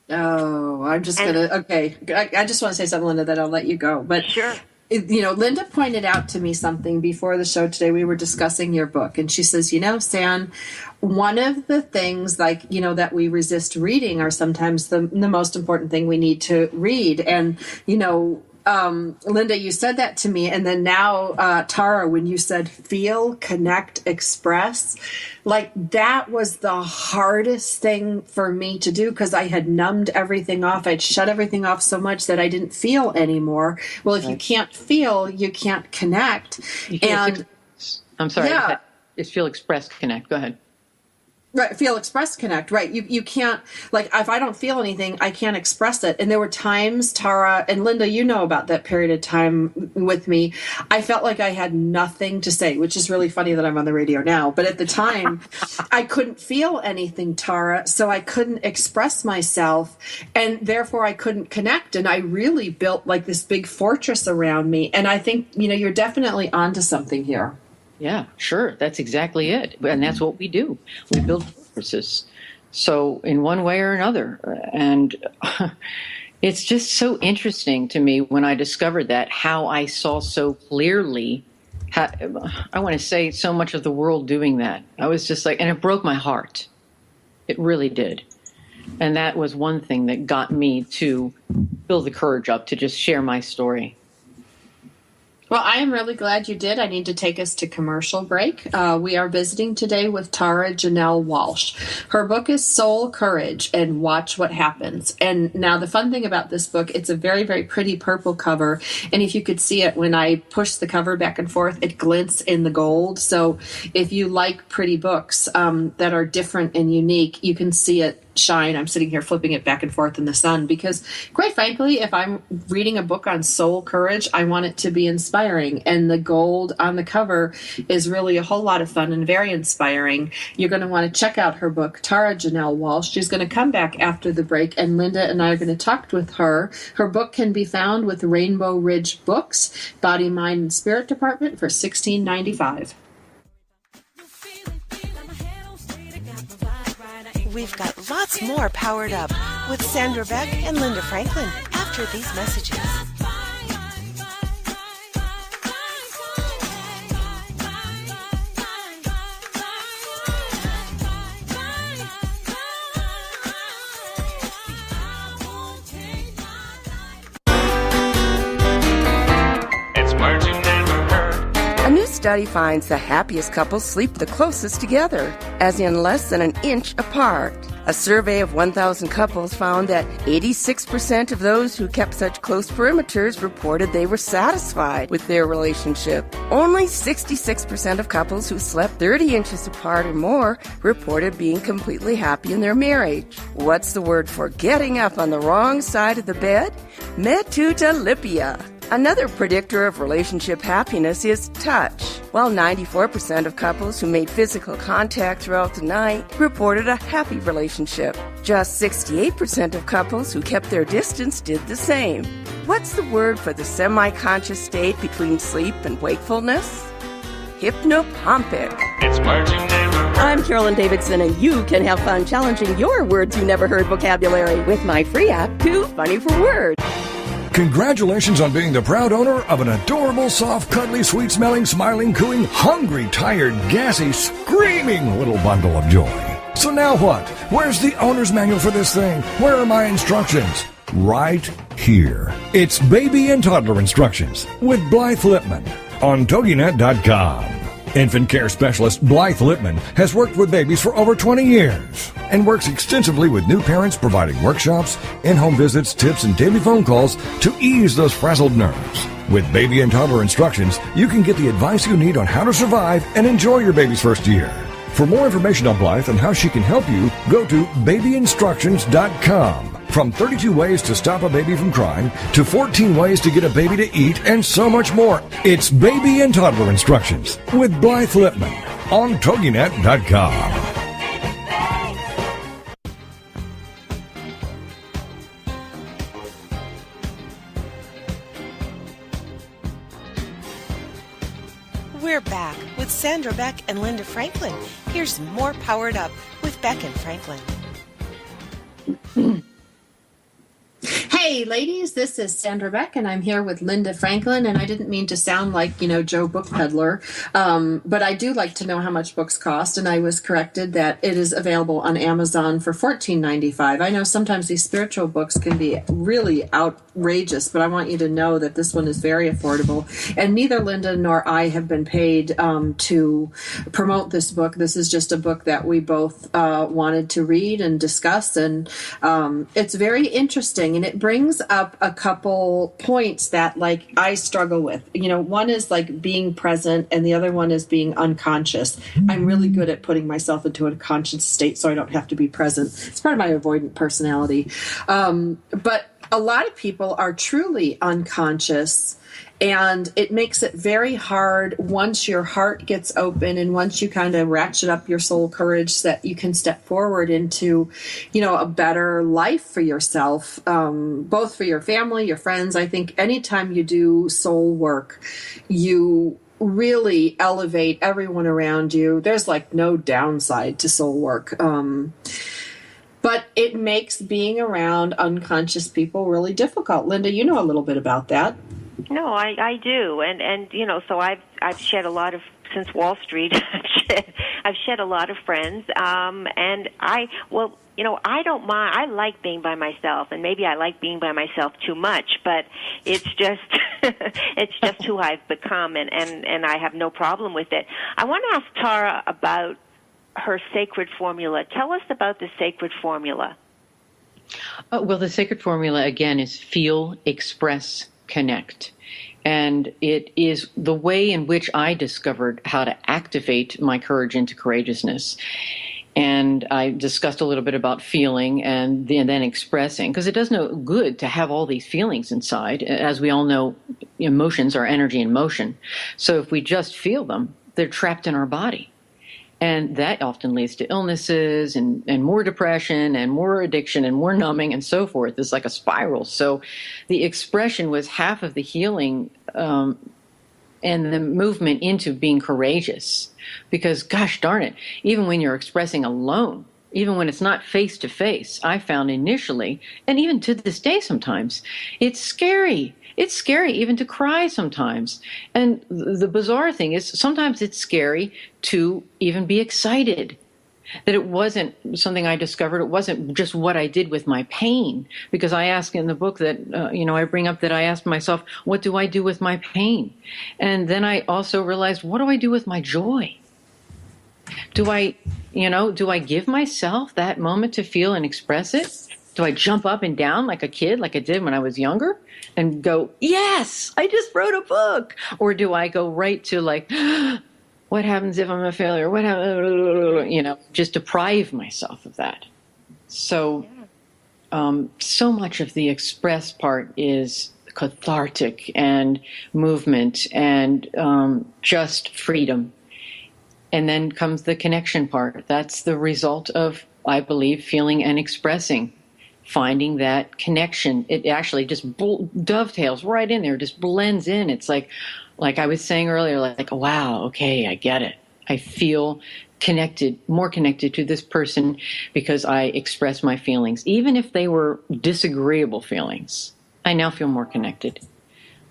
Oh, I'm just going to, okay. I just want to say something, Linda, that I'll let you go. But Sure. Linda pointed out to me something before the show today. We were discussing your book, and she says, San, one of the things that we resist reading are sometimes the most important thing we need to read. And, Linda, you said that to me. And then now, Tara, when you said feel, connect, express, that was the hardest thing for me to do, because I had numbed everything off. I'd shut everything off so much that I didn't feel anymore. Well, if you can't feel, you can't connect. I'm sorry. Yeah. It's feel, express, connect. Go ahead. Right, feel, express, connect. Right, you can't, if I don't feel anything, I can't express it. And there were times, Tara and Linda, you know about that period of time with me, I felt like I had nothing to say, which is really funny that I'm on the radio now. But at the time, I couldn't feel anything, Tara, so I couldn't express myself, and therefore I couldn't connect. And I really built this big fortress around me. And I think, you're definitely onto something here. Yeah, sure. That's exactly it. And that's what we do. We build fortresses. So in one way or another. And it's just so interesting to me when I discovered that, how I saw so clearly, I want to say, so much of the world doing that. I was just and it broke my heart. It really did. And that was one thing that got me to build the courage up to just share my story. Well, I am really glad you did. I need to take us to commercial break. We are visiting today with Tara Janelle Walsh. Her book is Soul Courage and Watch What Happens. And now the fun thing about this book, it's a very, very pretty purple cover. And if you could see it, when I push the cover back and forth, it glints in the gold. So if you like pretty books that are different and unique, you can see it shine. I'm sitting here flipping it back and forth in the sun, because quite frankly, if I'm reading a book on soul courage, I want it to be inspiring, and the gold on the cover is really a whole lot of fun and very inspiring. You're going to want to check out her book, Tara Janelle Walsh. She's going to come back after the break, and Linda and I are going to talk with her. Her book can be found with Rainbow Ridge Books, Body, Mind, and Spirit Department for $16.95. We've got lots more Powered Up with Sandra Beck and Linda Franklin after these messages. It's words you never heard. A new study finds the happiest couples sleep the closest together, as in less than an inch apart. A survey of 1,000 couples found that 86% of those who kept such close perimeters reported they were satisfied with their relationship. Only 66% of couples who slept 30 inches apart or more reported being completely happy in their marriage. What's the word for getting up on the wrong side of the bed? Metutalipia. Another predictor of relationship happiness is touch. While 94% of couples who made physical contact throughout the night reported a happy relationship, just 68% of couples who kept their distance did the same. What's the word for the semi-conscious state between sleep and wakefulness? Hypnopompic. It's words you never heard. I'm Carolyn Davidson, and you can have fun challenging your words you never heard vocabulary with my free app, Too Funny for Words. Congratulations on being the proud owner of an adorable, soft, cuddly, sweet-smelling, smiling, cooing, hungry, tired, gassy, screaming little bundle of joy. So now what? Where's the owner's manual for this thing? Where are my instructions? Right here. It's Baby and Toddler Instructions with Blythe Lipman. on TogiNet.com. Infant care specialist Blythe Lippman has worked with babies for over 20 years and works extensively with new parents, providing workshops, in-home visits, tips, and daily phone calls to ease those frazzled nerves. With baby and toddler instructions, you can get the advice you need on how to survive and enjoy your baby's first year. For more information on Blythe and how she can help you, go to babyinstructions.com. From 32 ways to stop a baby from crying, to 14 ways to get a baby to eat, and so much more. It's Baby and Toddler Instructions with Blythe Lippman on TogiNet.com. We're back with Sandra Beck and Linda Franklin. Here's more Powered Up with Beck and Franklin. Hey, ladies, this is Sandra Beck, and I'm here with Linda Franklin, and I didn't mean to sound like, Joe Book Peddler, but I do like to know how much books cost, and I was corrected that it is available on Amazon for $14.95. I know sometimes these spiritual books can be really outrageous, but I want you to know that this one is very affordable, and neither Linda nor I have been paid to promote this book. This is just a book that we both wanted to read and discuss, and it's very interesting, and it brings up a couple points that I struggle with. One is being present, and the other one is being unconscious. I'm really good at putting myself into a conscious state so I don't have to be present. It's part of my avoidant personality. But a lot of people are truly unconscious, and it makes it very hard once your heart gets open and once you kind of ratchet up your soul courage that you can step forward into, a better life for yourself, both for your family, your friends. I think anytime you do soul work, you really elevate everyone around you. There's no downside to soul work. But it makes being around unconscious people really difficult. Linda, you know a little bit about that. No, I do, and so I've shed a lot of, since Wall Street. I've shed a lot of friends, and I don't mind. I like being by myself, and maybe I like being by myself too much, but it's just it's just who I've become, and I have no problem with it. I want to ask Tara about her sacred formula. Tell us about the sacred formula. Well, the sacred formula, again, is feel, express, connect. And it is the way in which I discovered how to activate my courage into courageousness. And I discussed a little bit about feeling and then expressing, because it does no good to have all these feelings inside. As we all know, emotions are energy in motion. So if we just feel them, they're trapped in our body. And that often leads to illnesses and more depression and more addiction and more numbing and so forth. It's like a spiral. So the expression was half of the healing and the movement into being courageous. Because, gosh darn it, even when you're expressing alone, even when it's not face to face, I found initially, and even to this day sometimes, it's scary. It's scary even to cry sometimes. And the bizarre thing is sometimes it's scary to even be excited. That it wasn't something I discovered. It wasn't just what I did with my pain. Because I ask in the book that, I bring up that I asked myself, what do I do with my pain? And then I also realized, what do I do with my joy? Do I give myself that moment to feel and express it? Do I jump up and down like a kid, like I did when I was younger, and go, yes, I just wrote a book? Or do I go right to what happens if I'm a failure? What happens, just deprive myself of that? So, so much of the express part is cathartic and movement and just freedom. And then comes the connection part. That's the result of, I believe, feeling and expressing. Finding that connection, it actually just dovetails right in there, just blends in. It's like I was saying earlier, wow, okay, I get it. I feel connected, more connected to this person because I express my feelings. Even if they were disagreeable feelings, I now feel more connected.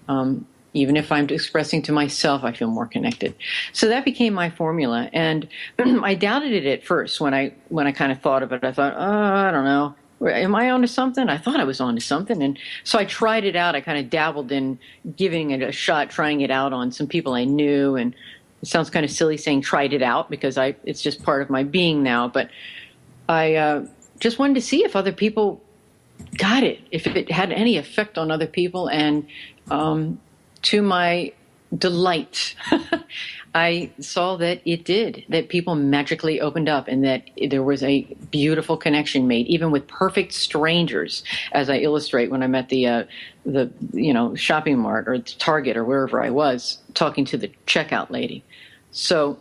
Even if I'm expressing to myself, I feel more connected. So that became my formula. And I doubted it at first when I kind of thought of it. I thought, I don't know. am I onto something? I thought I was onto something. And so I tried it out. I kind of dabbled in giving it a shot, trying it out on some people I knew. And it sounds kind of silly saying tried it out because it's just part of my being now. But I just wanted to see if other people got it, if it had any effect on other people. And to my delight, I saw that it did, that people magically opened up and that there was a beautiful connection made, even with perfect strangers, as I illustrate when I'm at the shopping mart or Target or wherever I was, talking to the checkout lady. So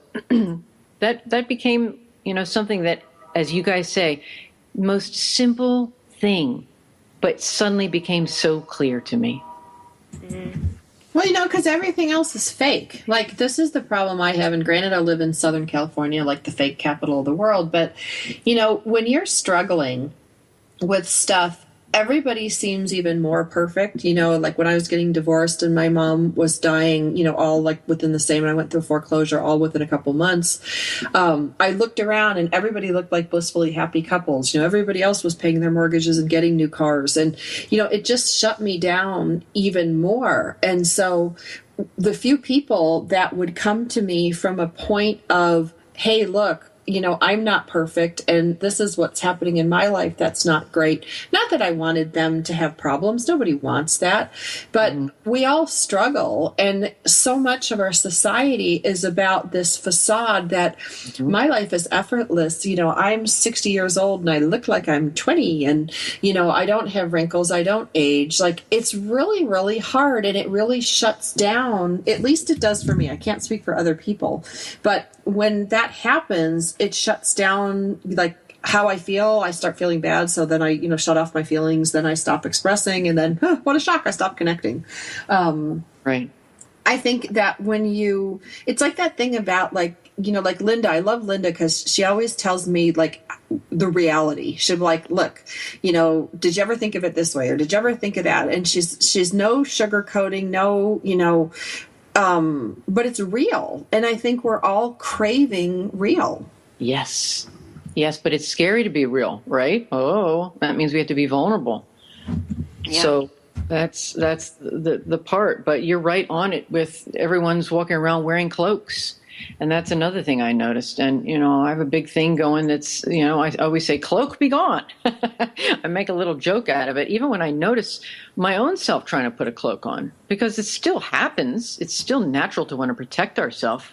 that became, something that, as you guys say, most simple thing, but suddenly became so clear to me. Mm-hmm. Well, because everything else is fake. Like, this is the problem I have. And granted, I live in Southern California, like the fake capital of the world. But, when you're struggling with stuff, everybody seems even more perfect. Like when I was getting divorced and my mom was dying, all like within the same, and I went through foreclosure all within a couple months. I looked around and everybody looked like blissfully happy couples. Everybody else was paying their mortgages and getting new cars. And, it just shut me down even more. And so the few people that would come to me from a point of, hey, look, I'm not perfect and this is what's happening in my life that's not great. Not that I wanted them to have problems. Nobody wants that. But we all struggle. And so much of our society is about this facade that my life is effortless. I'm 60 years old and I look like I'm 20 and, I don't have wrinkles. I don't age. Like, it's really, really hard and it really shuts down. At least it does for me. I can't speak for other people. But when that happens, it shuts down like how I feel. I start feeling bad. So then I, shut off my feelings. Then I stop expressing. And then, what a shock, I stop connecting. Right. I think that it's like that thing about like Linda. I love Linda because she always tells me like the reality. She'll be like, look, did you ever think of it this way? Or did you ever think of that? And she's no sugarcoating, no, but it's real. And I think we're all craving real. Yes, but it's scary to be real, right? Oh, that means we have to be vulnerable. Yeah. So that's the part. But you're right on it with everyone's walking around wearing cloaks. And that's another thing I noticed. And, I have a big thing going that's, I always say, cloak be gone. I make a little joke out of it, even when I notice my own self trying to put a cloak on, because it still happens. It's still natural to want to protect ourselves.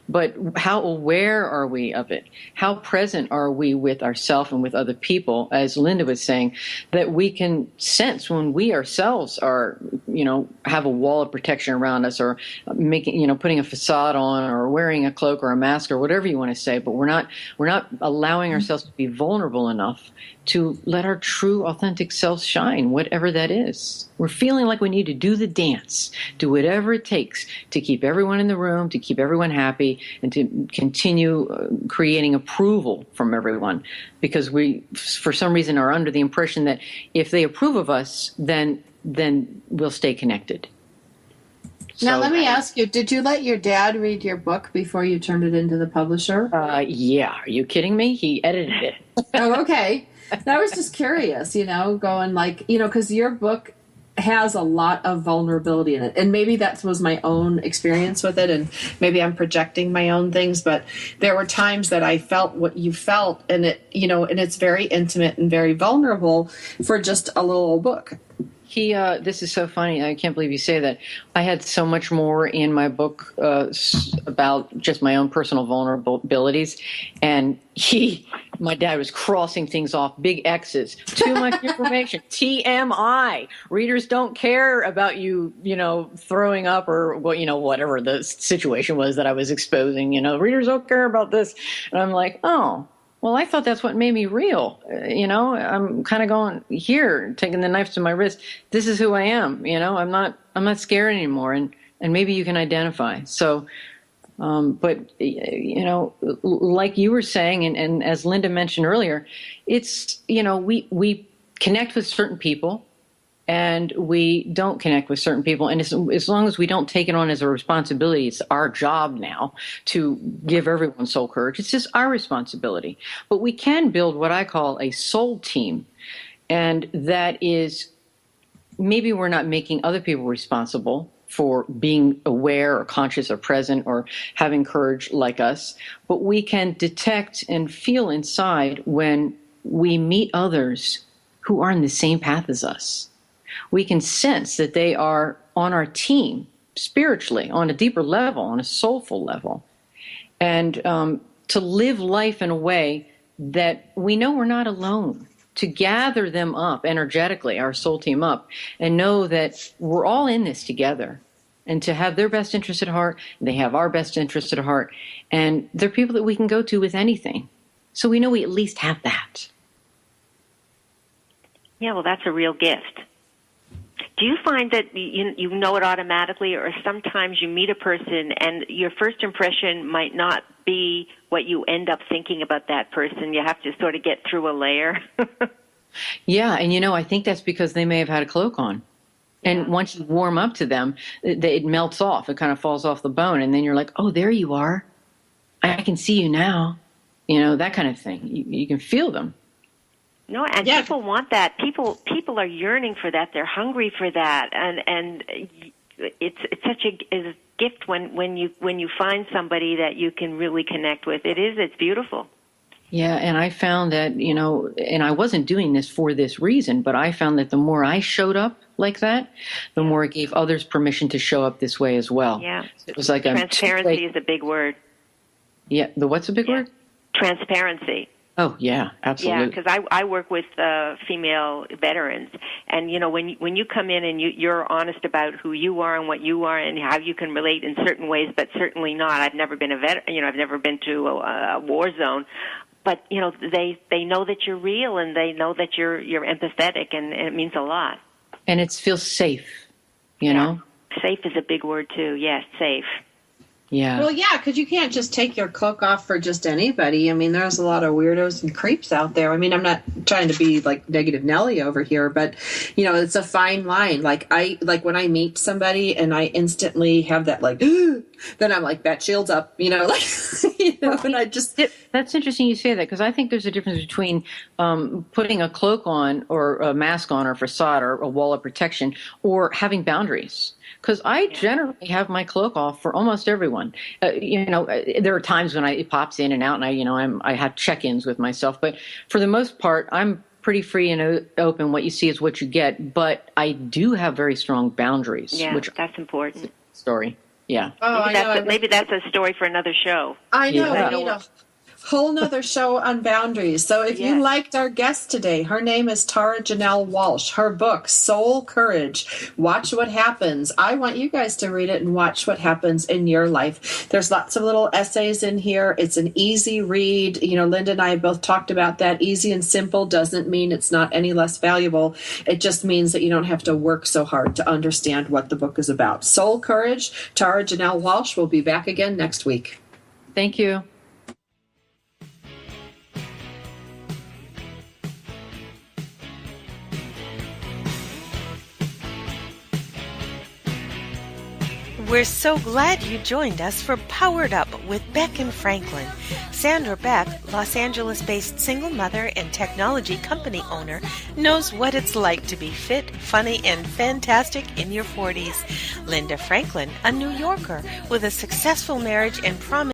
But how aware are we of it? How present are we with ourselves and with other people, as Linda was saying, that we can sense when we ourselves are, have a wall of protection around us, or making, putting a facade on, or wearing a cloak or a mask or whatever you want to say, but we're not allowing ourselves to be vulnerable enough to let our true, authentic selves shine, whatever that is. We're feeling like we need to do the dance, do whatever it takes to keep everyone in the room, to keep everyone happy, and to continue creating approval from everyone. Because we, for some reason, are under the impression that if they approve of us, then we'll stay connected. Now, let me ask you, did you let your dad read your book before you turned it into the publisher? Yeah. Are you kidding me? He edited it. Oh, okay. I was just curious, going like, because your book has a lot of vulnerability in it. And maybe that was my own experience with it. And maybe I'm projecting my own things. But there were times that I felt what you felt. And it, and it's very intimate and very vulnerable for just a little old book. This is so funny. I can't believe you say that. I had so much more in my book about just my own personal vulnerabilities. And my dad was crossing things off, big X's. Too much information. TMI. Readers don't care about you, throwing up or, whatever the situation was that I was exposing. Readers don't care about this. And I'm like, oh. Well, I thought that's what made me real. I'm kind of going here, taking the knife to my wrist. This is who I am. I'm not scared anymore. And maybe you can identify. So, but like you were saying, and as Linda mentioned earlier, it's, we connect with certain people and we don't connect with certain people. And as long as we don't take it on as a responsibility, it's our job now to give everyone soul courage. It's just our responsibility. But we can build what I call a soul team. And that is, maybe we're not making other people responsible for being aware or conscious or present or having courage like us, but we can detect and feel inside when we meet others who are on the same path as us. We can sense that they are on our team spiritually, on a deeper level, on a soulful level. And to live life in a way that we know we're not alone, to gather them up energetically, our soul team up, and know that we're all in this together, and to have their best interest at heart, they have our best interest at heart, and they're people that we can go to with anything. So we know we at least have that. Yeah, well, that's a real gift. Do you find that you know it automatically, or sometimes you meet a person and your first impression might not be what you end up thinking about that person? You have to sort of get through a layer. Yeah, and I think that's because they may have had a cloak on. And once you warm up to them, it melts off. It kind of falls off the bone. And then you're like, oh, there you are. I can see you now. That kind of thing. You can feel them. No, and people want that. People are yearning for that. They're hungry for that, and it's such a gift when you find somebody that you can really connect with. It's beautiful. Yeah, and I found that and I wasn't doing this for this reason, but I found that the more I showed up like that, the more it gave others permission to show up this way as well. Yeah, it was like transparency is a big word. Yeah, what's a big word? Transparency. Oh, yeah, absolutely. Yeah, because I work with female veterans, and when you come in and you're honest about who you are and what you are and how you can relate in certain ways, but certainly not. I've never been a veteran. I've never been to a war zone, but they know that you're real and they know that you're empathetic, and it means a lot. And it feels safe, you know. Safe is a big word too. Yes, safe. Yeah. Well, yeah, because you can't just take your cloak off for just anybody. I mean, there's a lot of weirdos and creeps out there. I mean, I'm not trying to be like negative Nelly over here, but it's a fine line. Like when I meet somebody and I instantly have that then I'm like, that shield's up, and I just. That's interesting you say that, because I think there's a difference between putting a cloak on or a mask on or facade or a wall of protection or having boundaries. Because I generally have my cloak off for almost everyone. There are times when it pops in and out, and I have check-ins with myself. But for the most part, I'm pretty free and open. What you see is what you get. But I do have very strong boundaries. Yeah, which that's important. Story. Yeah. Oh, maybe that's a story for another show. I know. Yeah. We need a whole nother show on boundaries. So if you liked our guest today, her name is Tara Janelle Walsh. Her book, Soul Courage, Watch What Happens. I want you guys to read it and watch what happens in your life. There's lots of little essays in here. It's an easy read. Linda and I have both talked about that. Easy and simple doesn't mean it's not any less valuable. It just means that you don't have to work so hard to understand what the book is about. Soul Courage, Tara Janelle Walsh will be back again next week. Thank you. We're so glad you joined us for Powered Up with Beck and Franklin. Sandra Beck, Los Angeles-based single mother and technology company owner, knows what it's like to be fit, funny, and fantastic in your 40s. Linda Franklin, a New Yorker with a successful marriage and promise